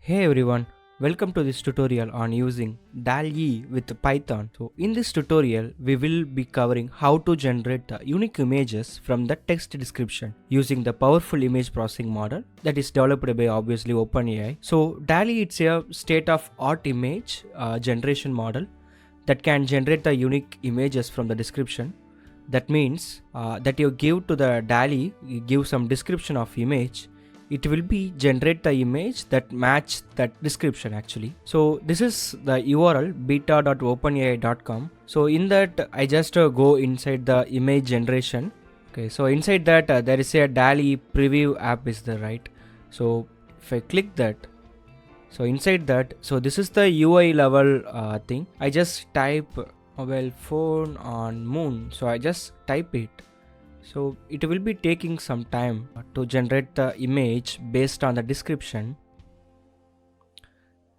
Hey everyone, welcome to this tutorial on using DALL-E with Python. So in this tutorial, we will be covering how to generate the unique images from the text description using the powerful image processing model that is developed by obviously OpenAI. So DALL-E it's a state-of-art image generation model that can generate the unique images from the description. That means that you give to the DALL-E, you give some description of image, it will be generate the image that match that description actually. So this is the URL beta.openai.com. So in that I just go inside the image generation. Okay, so inside that there is a DALL-E preview app is there, right? So if I click that, so inside that, so this is the UI level thing. I just type mobile phone on moon. So I just type it. So it will be taking some time to generate the image based on the description.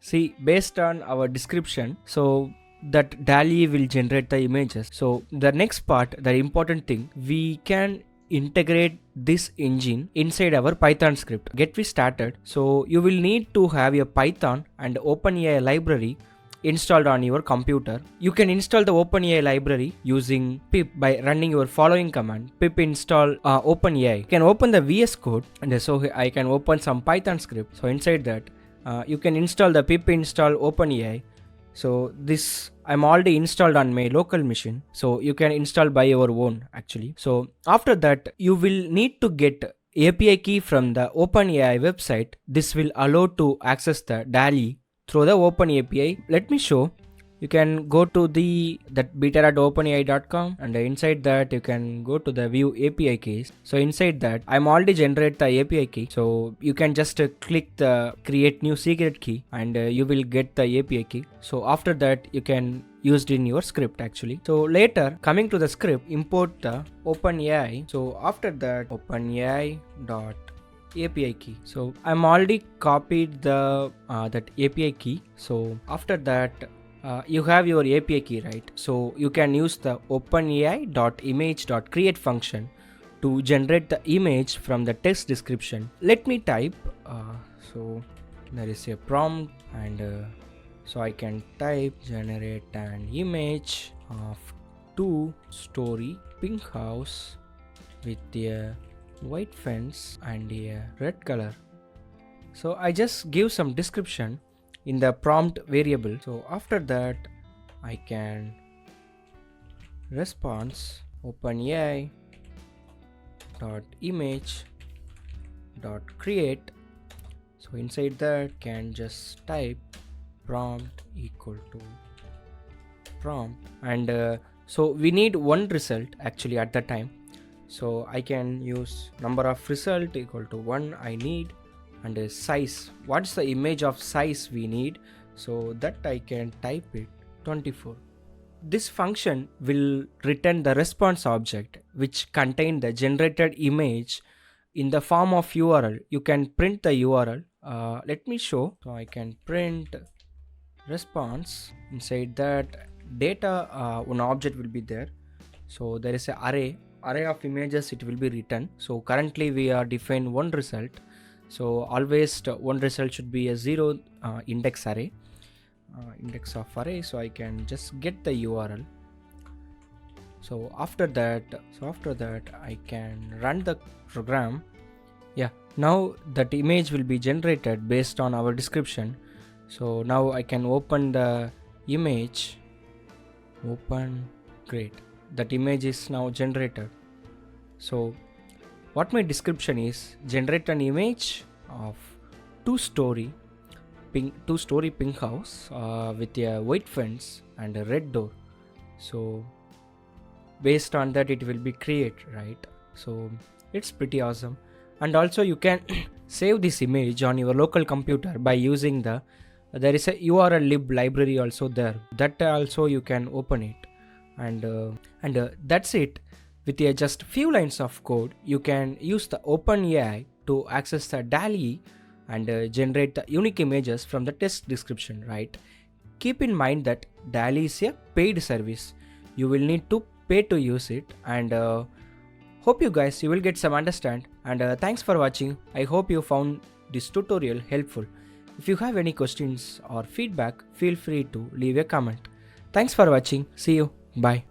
See, based on our description, so that DALL-E will generate the images. So the next part, the important thing, we can integrate this engine inside our Python script. Get we started. So you will need to have a Python and OpenAI library installed on your computer. You can install the OpenAI library using pip by running your following command: pip install OpenAI. You can open the VS Code, and so I can open some Python script. So inside that you can install the pip install OpenAI. So this I'm already installed on my local machine, so you can install by your own actually. So after that you will need to get API key from the OpenAI website. This will allow to access the DALL-E through the Open API. Let me show. You can go to that beta.openai.com, and inside that you can go to the view API keys. So inside that I'm already generate the API key. So you can just click the create new secret key, and you will get the API key. So after that you can use it in your script actually. So later coming to the script, import the OpenAI. So after that OpenAI dot API key. So I'm already copied the that API key. So after that you have your API key, right? So you can use the OpenAI.image.create function to generate the image from the text description. Let me type. So there is a prompt, and so I can type generate an image of two-story pink house with a white fence and a red color. So I just give some description in the prompt variable. So after that I can response OpenAI dot image dot create. So inside that can just type prompt equal to prompt, and so we need one result actually at the time. So I can use number of result equal to 1 I need, and a size, what's the image of size we need, so that I can type it 24. This function will return the response object which contain the generated image in the form of URL. You can print the URL. Let me show. So I can print response. Inside that data one object will be there. So there is an array of images, it will be written. So currently we are defined one result. So always one result should be a 0 index array, index of array. So I can just get the URL. So after that I can run the program. Yeah, now that image will be generated based on our description. So now I can open the image. Open. Great, that image is now generated. So what my description is, generate an image of two-story pink house with a white fence and a red door. So based on that it will be create, right? So it's pretty awesome. And also you can save this image on your local computer by using there is a URL lib library also there, that also you can open it, and that's it. With just few lines of code, you can use the OpenAI to access the DALL-E and generate the unique images from the text description, right? Keep in mind that DALL-E is a paid service. You will need to pay to use it, and hope you will get some understand, and thanks for watching. I hope you found this tutorial helpful. If you have any questions or feedback, feel free to leave a comment. Thanks for watching. See you. Bye.